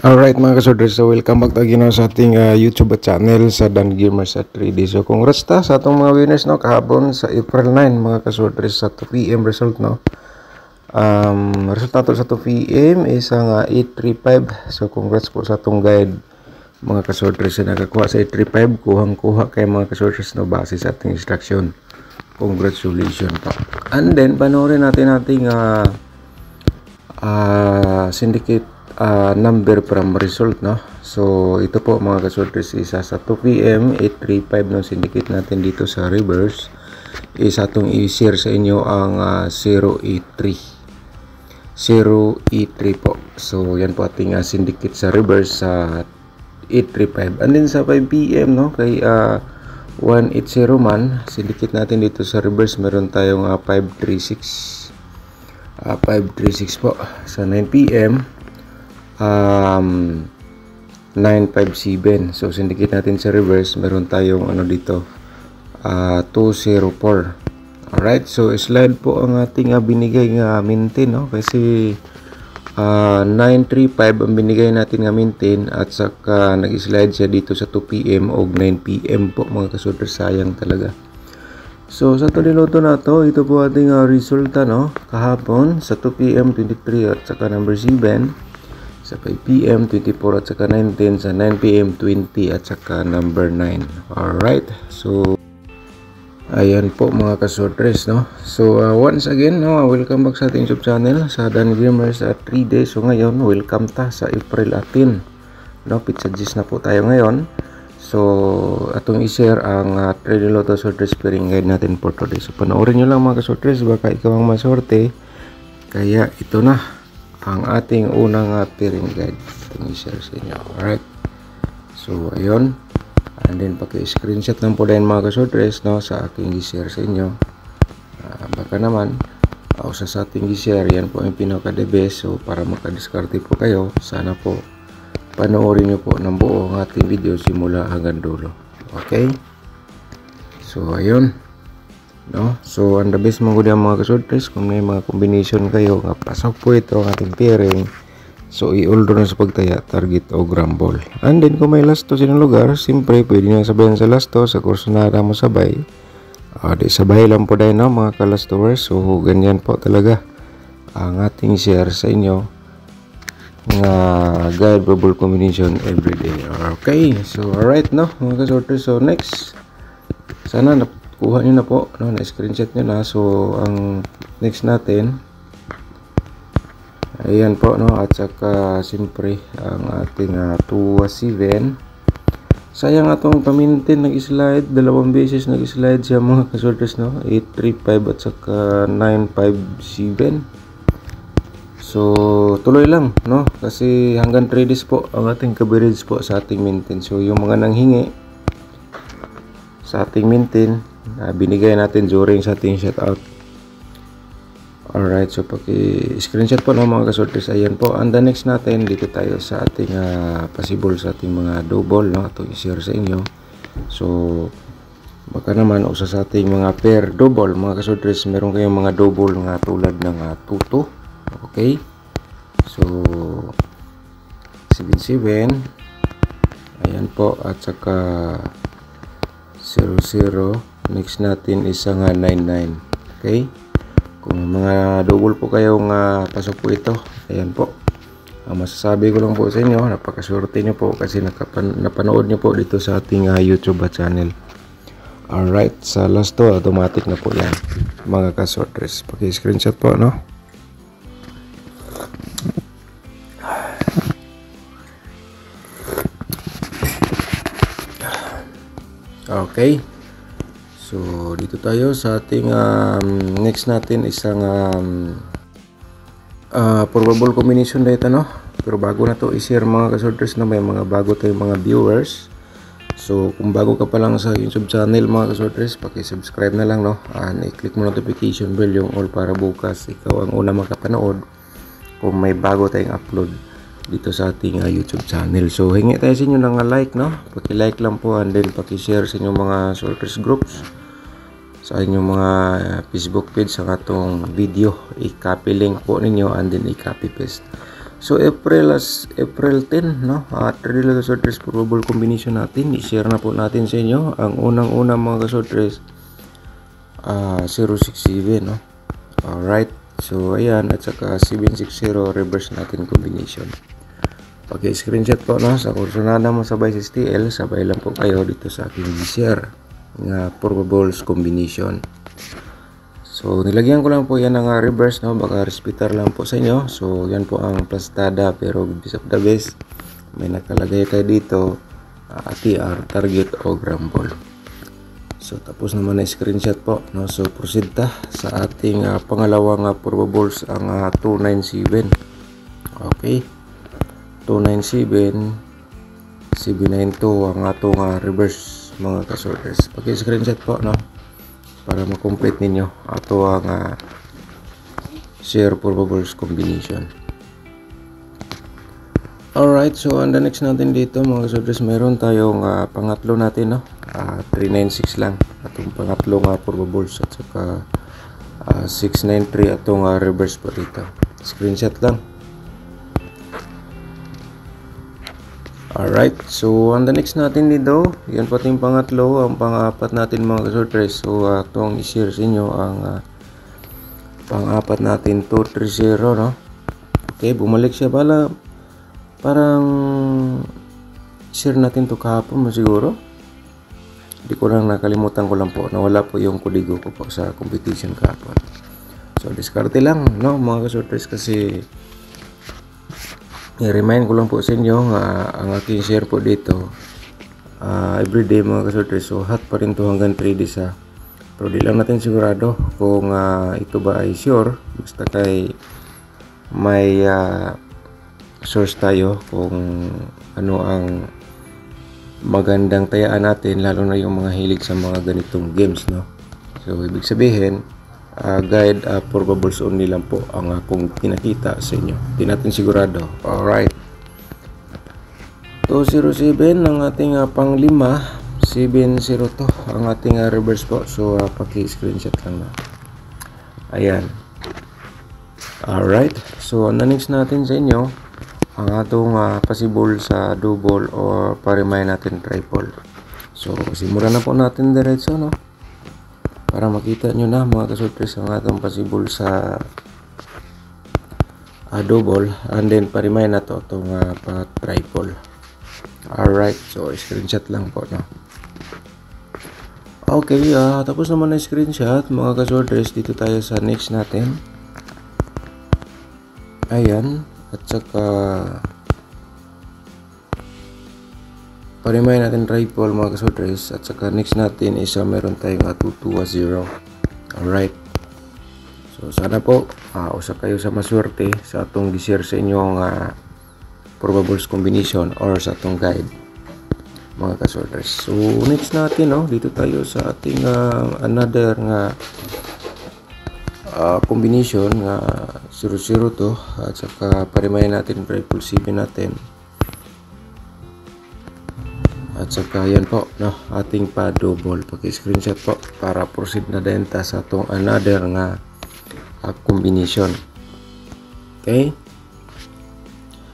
Alright mga kasorders, so welcome back again sa ating YouTube channel sa Dan Gamers at 3D. So congrats ta sa atong mga winners no kahapon sa April 9 mga kasorders sa 2 PM result no. Result nato sa 2 PM is ang 835. So congrats po sa atong guide mga kasorders na nakakuha sa 835. Kuhang-kuha kay mga kasorders no base sa ating instruction. Congratulations po. And then panoorin natin ating syndicate number from result no. So ito po mga kasorders, isa sa 2 PM 835 no syndicate natin dito sa reverse. Isa itong i-share sa inyo ang 0E3 po. So yan po ating syndicate sa reverse sa 835. And then sa 5 PM no kay 180 man syndicate natin dito sa reverse, meron tayong 536 po. Sa 9 PM 957. So syndicate natin sa reverse, meron tayong dito 204. Alright, so slide po ang ating binigay nga maintain no, kasi 935 ang binigay natin nga maintain at saka nag-slide siya dito sa 2 PM o 9 PM po mga kasorders, sayang talaga. So sa niluto na to, ito po ating resulta no kahapon sa 2 PM 23 at saka number 7, sa 5 PM 24 at saka 19, sa 9 PM 20 at saka number 9. Alright, so ayan po mga kasorders no. So once again no, welcome back sa ating YouTube channel sa Dan Gamers at 3D. So ngayon welcome ta sa April 18 no, pizza G's na po tayo ngayon. So atong i-share ang Trade Lotto Sorters pairing guide natin for today. So panoorin nyo lang mga kasorders, baka ikaw ang masorte. Kaya ito na ang ating unang pairing guide. Itong i-share sa inyo. Alright, so ayun, and then paki-screenshot lang po din mga kasorders no sa aking i-share sa inyo. Baka naman sa ating i-share, yan po yung pinaka-the best. So para makadiskarte po kayo, sana po panoorin nyo po ng buo ang ating video simula hanggang dulo. Okay, so ayun no, so ang the best mga mga kasorders, kung may mga combination kayo nga pasok po ito ang ating pairing, so i-order na sa pagtaya, target o grumble. And then kung may last to sinong lugar, simpre pwede nyo sabayan sa last to, sa kurso na mo sabay, di sabay lang po dahil no mga kalastowers. So ganyan po talaga ang ating share sa inyo nga guide bubble combination everyday. Okay, so alright no mga kasorders, so next, sana kuha nyo na po no, na-screenshot nyo na. So ang next natin ayan po no, at saka siyempre ang ating 2-7. Sayang atong pamintin nag-slide, dalawang beses nag-slide siya mga kasorders no, 835 at saka 957. So tuloy lang no, kasi hanggang 3 days po ang ating coverage po sa ating maintain. So yung mga nanghingi sa ating maintain, binigay natin during sa ating shoutout. Alright, so paki-screenshot po no mga kasorders. Ayan po, and the next natin dito tayo sa ating possible sa ating mga double no, ito i-share sa inyo. So baka naman usa sa ating mga pair double mga kasorders, meron kayong mga double nga tulad ng tuto. Okay, so 77, ayan po, at saka 00. Next natin is ang 99. Okay, kung mga double po kayong pasok po ito, ayan po, ang masasabi ko lang po sa inyo, napakaswerte nyo po kasi napanood nyo po dito sa ating YouTube channel. Alright, sa last to automatic na po yan mga kasorders. Paki-screenshot po no. Okay, so dito tayo sa ating next natin, isang probable combination data no. Pero bago na to i-share mga kasorders na may mga bago tayong mga viewers. So kung bago ka pa lang sa YouTube channel mga kasorders, paki-subscribe na lang no, and i-click mo notification bell yung all para bukas ikaw ang una makapanood kung may bago tayong upload dito sa ating YouTube channel. So hingi tayo sa inyo ng like no, paki-like lang po, and then paki-share sa inyong mga sorters groups, sa inyong mga Facebook page sa atong video. I-copy link po ninyo and then i-copy paste. So April 10, no? 3 Loto Sortress probable combination natin. I-share na po natin sa inyo. Ang unang-una mga kasortress, 067, no? Alright. So ayan, at saka 760 reverse natin combination. Pag-screenshot po, no? Sa kursunada mo sabay sa STL, sabay lang po kayo dito sa aking i-share nga probables combination. So, nilagyan ko lang po yan ng reverse, no? Baka repeater lang po sa inyo. So, yan po ang plastada, pero best of the best, may nakalagay tayo dito, TR, target o grumble. So, tapos naman na screenshot po, no? So, proceed ta sa ating pangalawang probables, ang 297. Okay. 297, 792 ang atong reverse mga kasorters. Pag-screenshot po, no? Para ma-complete ninyo ato ang share probables combination. Alright, so on the next natin dito mga kasorters, meron tayong pangatlo natin, no? 396 lang atong pangatlong probables, at saka 693 atong reverse po dito. Screenshot lang. Alright, so on the next natin dito, yan po yung pangatlo. Ang pang-apat natin mga kasortress, so itong i-share sa inyo ang pang-apat natin, 230, no? Okay, bumalik siya pala. Parang share natin to kahapon mo siguro. Hindi ko lang nakalimutan ko lang po, nawala po yung kodigo ko po sa competition kahapon. So diskarte lang, no mga kasortress, kasi i-remind ko lang po sa inyo ang aking share po dito everyday mga kasortress. So hot pa rin to hanggang 3 days pero di lang natin sigurado kung ito ba ay sure, basta kay may source tayo kung ano ang magandang tayaan natin, lalo na yung mga hilig sa mga ganitong games, no? So ibig sabihin guide probables only lang po ang akong pinakita sa inyo, di natin sigurado. Alright, 207 ang ating pang-lima, 702 ang ating reverse po. So paki-screenshot lang na. Ayan. Alright, so ang next natin sa inyo ang atong possible sa double or parimay natin triple. So simulan na po natin diretso, no? Para makita nyo na mga kasortress ang atong possible sa double, and then parimay na to itong triple. Alright, so screenshot lang po, no? Okay, tapos naman na screenshot mga kasortress, dito tayo sa next natin. Ayan, at saka parimay natin triple mga kasortress, at saka next natin is meron tayong 220. Alright, so sana po usa kayo sa maswerte sa atong gi-share sa inyong probables combination or sa atong guide mga kasortress. So next natin, no, dito tayo sa ating another nga combination nga 00 to, at saka parimay natin triple CB natin. At saka yan po, no, ating pa-double. Paki-screenshot po para proceed na din ta sa itong another nga combination. Okay.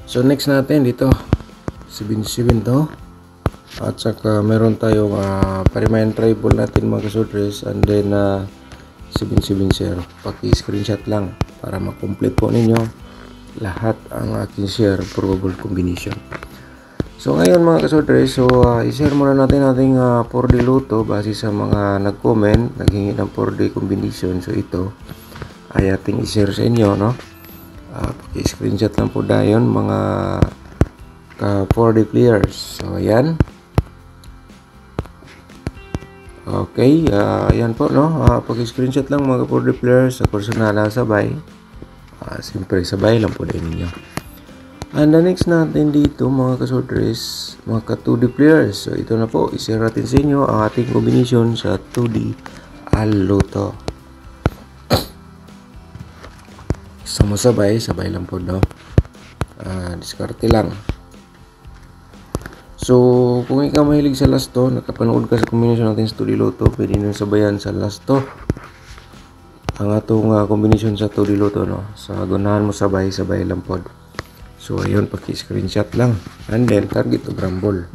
So next natin dito 77 to. At saka meron tayong parimayan triple natin mga kasortress, and then 770. Paki-screenshot lang para ma-complete po ninyo lahat ang aking share probable combination. So ngayon mga kasortress, so i-share muna natin ating 4D Loto base sa mga nag-comment, naghingi ng 4D combination. So ito ay ating i-share sa inyo, no? Paki-screenshot lang po dayon mga 4D players. So ayan. Okay, ayan po, no? Paki-screenshot lang mga 4D players sa personal sabay. Siyempre sabay lang po din ninyo. And the next natin dito mga kasortress, mga 2D players. So ito na po, i-share natin sa inyo ang ating combination sa 2D Loto. Sumasabay, sabay lang po, no? Diskarte lang. So kung ikaw mahilig sa lasto, nakapanood ka sa combination natin sa 2D Loto, pwede nyo sabayan sa lasto ang atong combination sa 2D Loto, no? Sa gunahan mo sabay lang po. So ayun, paki-screenshot lang. And then target to rumble.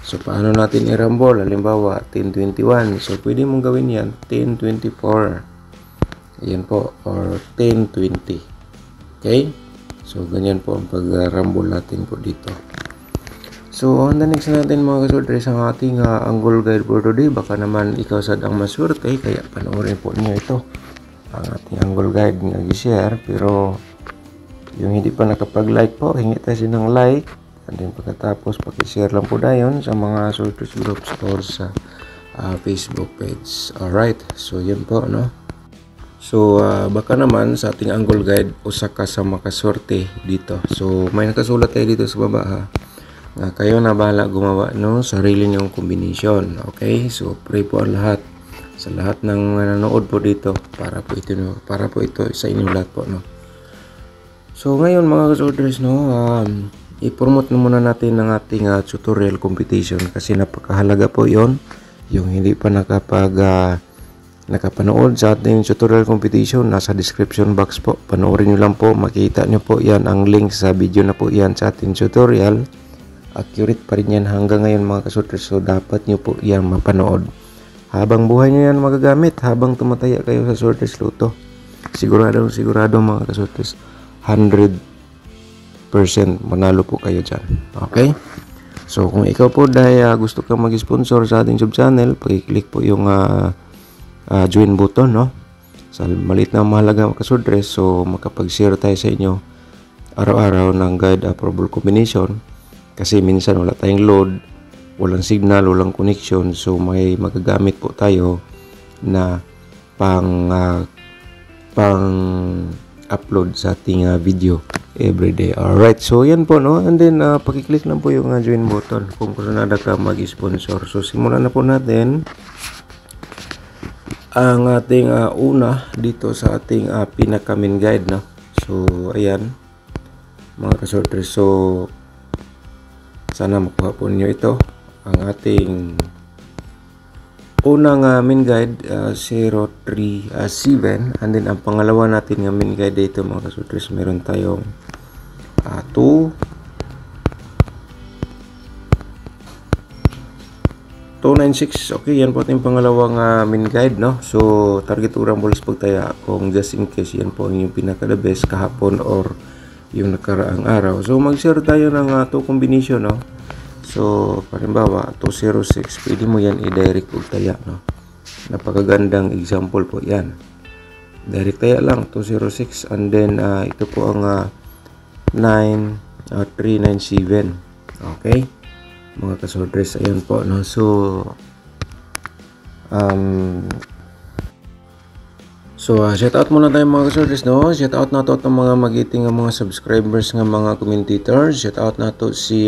So paano natin i-rumble? Halimbawa 1021. So pwede mong gawin yan 1024. Ayan po, or 1020. Okay? So ganyan po ang pag-rumble natin po dito. So on the next natin mga kasodres, ang ating angle guide for today. Baka naman ikaw sad ang maswerte, kaya panoorin po niyo ito. Ang ating angle guide nga gi-share, pero yung hindi pa nakapag-like po, hingi tayo ng like. And then pagkatapos, paki-share lang po dayon sa mga social groups or sa Facebook page. Alright, so yun po, no? So, baka naman sa ating angle guide, usa ka sa makaswerte dito. So, may nakasulat tayo dito sa baba, ha? Kayo na bahala gumawa no sarili niyong combination. Okay? So, pray po ang lahat sa lahat ng nanonood po dito para po ito sa inyong lahat po, no? So, ngayon mga kasodres, no, i-promote na muna natin ang ating tutorial competition kasi napakahalaga po yon. Yung hindi pa nakapanood sa ating tutorial competition, nasa description box po. Panoorin nyo lang po, makita nyo po yan ang link sa video na po yan sa ating tutorial. Accurate pa rin yan hanggang ngayon mga kasodres, so dapat nyo po yan mapanood. Habang buhay nyo yan magagamit, habang tumataya kayo sa Sorters Luto. Sigurado mga kasodres, 100% manalo po kayo dyan. Okay? So, kung ikaw po dahil gusto kang mag-sponsor sa ating sub-channel, pag-click po yung join button, no? Sa maliit na mahalaga mga kasodres, so makapag-share tayo sa inyo araw-araw ng guide approval combination. Kasi minsan wala tayong load, walang signal, walang connection, so may magagamit po tayo na pang-upload sa ating video everyday. Alright, so yan po, no? And then, pakiclick lang po yung join button kung kusunada ka mag-sponsor. So, simulan na po natin ang ating una dito sa ating pinaka-main guide, no? So, ayan, mga kasorters. So, sana makuha po ninyo ito. Ang ating unang main guide 037, and then ang pangalawa natin ng main guide dito mga kasutris, meron tayong 296. Okay, yan po ating pangalawang main guide, no? So target urang bolos pagtaya kung just in case yan po yung pinaka the best kahapon or yung nakaraang araw. So mag-share tayo ng 2 combination, no? So, halimbawa, 206, pwede mo yan i-direct o taya, no? Napakagandang example po yan. Direct taya lang, 206, and then, ito po ang 397. Okay? Mga kasordres, ayan po, no? So, shout out muna tayo mga kasordres, no? Shout out na to itong mga magiting mga subscribers ng mga commentators. Shout out na to si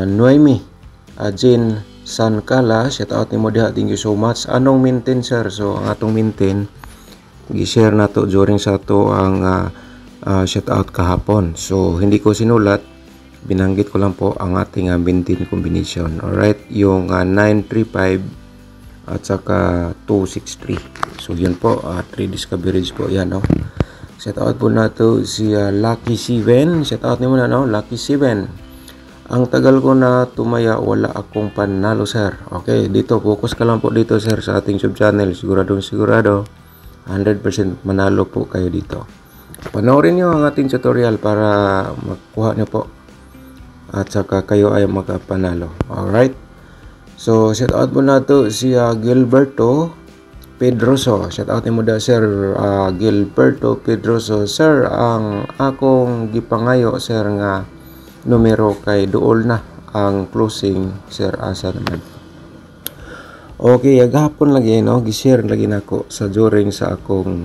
Noemi Jane Sankala, shout out ni mo diha, thank you so much. Anong maintain sir? So ang atong maintain gi-share na to during sa to ang shout out kahapon. So hindi ko sinulat, binanggit ko lang po ang ating maintain combination. Alright, yung 935 at saka 263. So yun po, 3 discoverage po yan, no? Shout out po na to si Lucky 7. Shout out ni mo na, no? Lucky 7. Ang tagal ko na tumaya, wala akong panalo sir. Okay, dito focus ka lang po dito sir sa ating sub channel. Sigurado 100% manalo po kayo dito. Panoorin nyo ang ating tutorial para makuha nyo po at saka kayo ay makapanalo. Alright, so shout out po na to si Gilberto Pedroso. Shout out mo da sir, Gilberto Pedroso. Sir, ang akong gipangayo sir nga numero kay duol na ang closing sir, asa naman. Okay, agahapon lagi, no, gi-share lagi nako sa during sa akong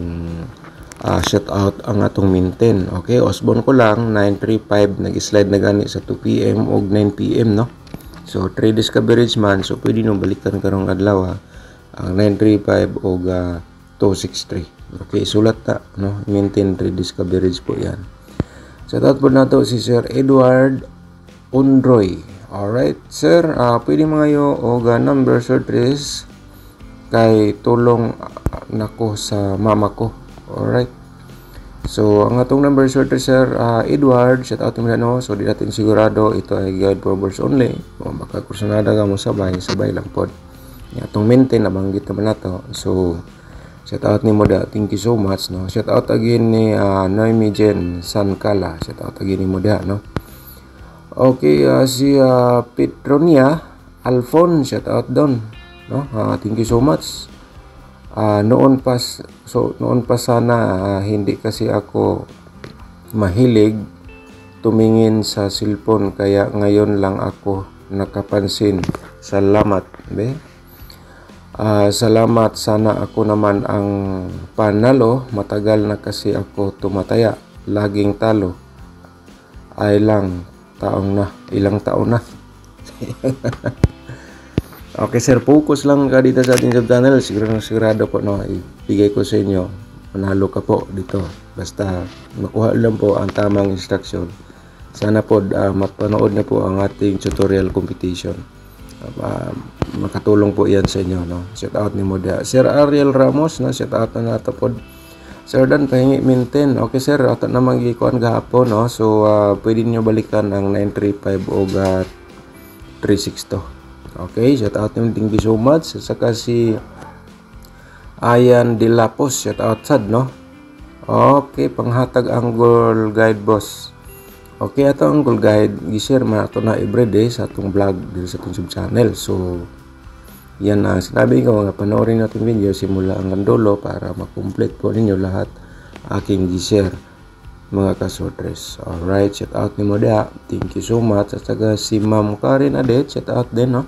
shout out ang atong maintain. Okay, Osborne ko lang 935 nag-slide na gani sa 2 PM og 9 PM, no? So 3 discoverage man, so pwede nyo balikan karong adlaw ang 935 og 263. Okay, sulat ta, no, maintain 3 discoverage po yan. Shout out po na to si Sir Edward Undroy. Alright, sir, pwede mga o number sir 3 kay tulong nako sa mama ko. Alright. So, ang atong number sorter sir, Edward, shout out mo no. So, di natin sigurado ito ay guide for birds only. Kung baka kursunada ka mo sabay lang pod. Atong maintain, nabanggit naman na to. So, shout out ni Moda, thank you so much no. Shout out again ni Noemi Jen Sankala, shout out again ni Moda no. Okay, si Petronia Alfon, shout out doon no. Thank you so much. Noon pa sana hindi kasi ako mahilig tumingin sa cellphone, kaya ngayon lang ako nakapansin. Salamat be. Salamat, sana ako naman ang panalo. Matagal na kasi ako tumataya, laging talo. Ilang taon na. Okay sir, focus lang ka dito sa ating sub-channel. Sigurado po no, ibigay ko sa inyo. Manalo ka po dito. Basta makuha lang po ang tamang instruction. Sana po mapanood na po ang ating tutorial competition. Makatulong po yan sa inyo no. Shout out ni Moda. Sir Ariel Ramos na shout out na nato po. Sir Dan, pahingi maintain. Okay sir, ato na magikuan gahapon no. So pwede niyo balikan ang 935 o 362. Okay, shout out nyo, thank you so much. Saka si Ayan Dilapos, shout out sad no. Okay, panghatag angle guide boss. Okay, ato angle guide gi-share man ato na everyday sa atong vlog dito sa atong sub-channel. So yan ang sinabi ko, nga panoorin natin video simula hanggang dulo para ma-complete po ninyo lahat aking gi-share mga kasortres. Alright, shout out ni Moda, thank you so much. At saka si Ma'am Karen Adet, shout out din no.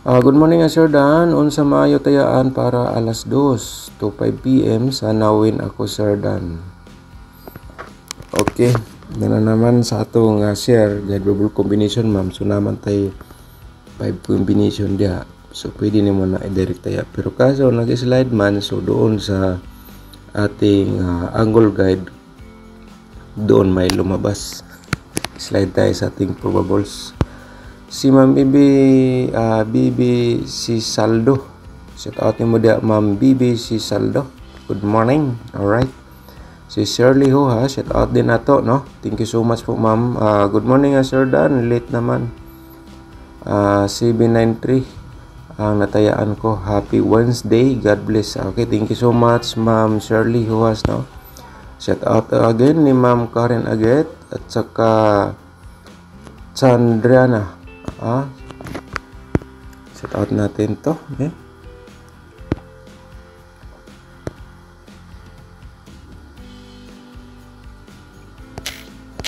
Good morning Sir Dan, unsa maayo tayaan para alas 2 to 5 PM, sana win ako Sir Dan. Okay, na naman sa atong share guide bubble combination ma'am. So naman tay 5 combination dia. So pwede nimo na i-direct tayo. Pero kaso nag-slide man, so doon sa ating angle guide, doon may lumabas. Slide tayo sa ating probables. Si Ma'am Bibi si Saldo, shout out ni mo dia Ma'am Bibi si Saldo, good morning. Alright, si Shirley Ho ha, shout out din nato no. Thank you so much po ma'am. Good morning Sir Dan, late naman. CB93 ang natayaan ko, happy Wednesday, God bless. Okay, thank you so much Ma'am Shirley Ho no. Shout out again ni Ma'am Karen Aget at saka Chandriana. Shout out natin to.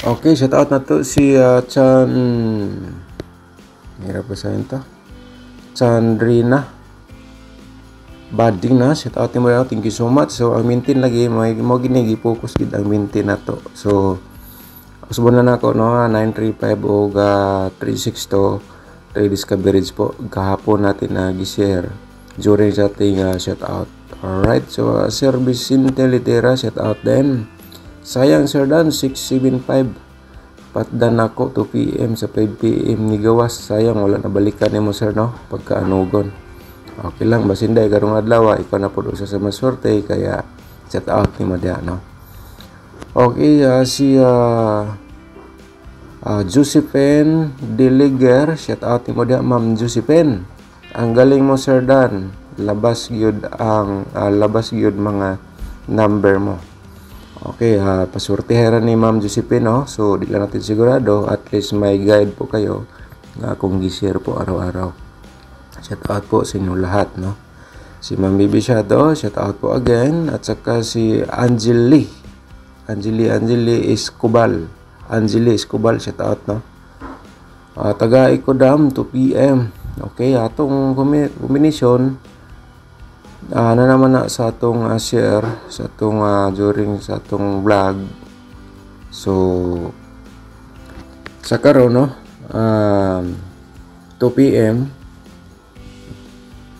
Okay, shout out na to si Chan. Hirap pa sa to. Chandrina Bading na, shout out mo. Thank you so much. So ang maintain lagi mo ginigi focus gid ang maintain nato. So usbon na nako no, 935 o 362 Ladies coverage po kahapon natin na gi-share during sa ating shout out. Alright, so Sir Vicente Litera, shout out din. Sayang Sir Dan, 675 patdan ako 2 PM sa 5 PM ni gawas. Sayang wala na balikan nimo Sir no, pagkaanugon. Okay lang, basinday karong adlaw ikaw na pud usa sa maswerte, kaya shout out ni Madia no. Okay, si Josephine Deliger, shout out ni mo dia Ma'am Josephine. Ang galing mo Sir Dan, labas gyud mga number mo. Okay, pasurtihera ni Ma'am Josephine no. So di lang natin sigurado, at least may guide po kayo na akong gi-share po araw-araw. Shout out po sa inyo lahat no. Si Ma'am Bibi Shadow, shout out po again. At saka si Angeli Escobar, shout out no. Taga Icodam 2 PM. Okay, atong combination na naman na sa atong share sa atong during sa atong vlog. So sa karon no, 2 PM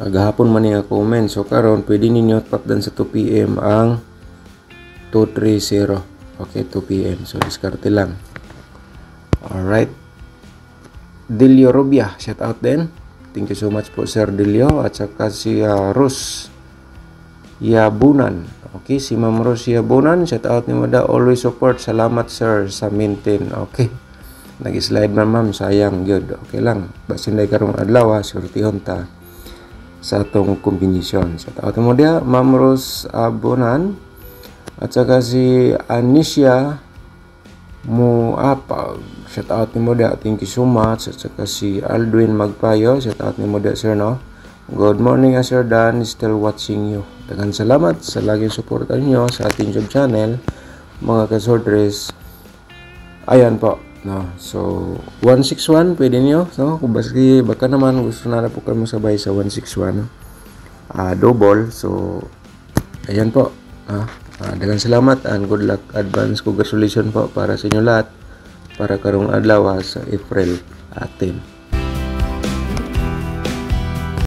gahapon man niya comment. So karon pwede ninyo patdan sa 2 PM ang 230. Okay, 2 PM. So diskarte lang. Alright. Delio Rubia, shout out din. Thank you so much po Sir Delio. At saka si Rus Yabunan. Okay, si Ma'am Rosia Bonan, shout out ni Mada, always support. Salamat sir sa maintain. Okay. Nag-slide man ma'am, sayang gyud. Okay lang. Basin day karong adlaw, surtihon ta sa atong kombinasyon. Shout out mo dia, Ma'am Ros Bonan, at saka si Anisha Muapag. Shout out ni mo dia, thank you so much. At saka si Aldwin Magpayo, shout out ni mo dia sir no. Good morning Sir Dan, still watching you. Daghang salamat sa laging suporta niyo sa ating YouTube channel, mga kasordres. Ayan po. No, so 161 pwede niyo, no? Kung baka naman gusto na po kayo sabay sa 161 double. So ayan po. Daghang salamat and good luck, advance congratulations po para sa inyo lahat para karong adlaw sa April 10.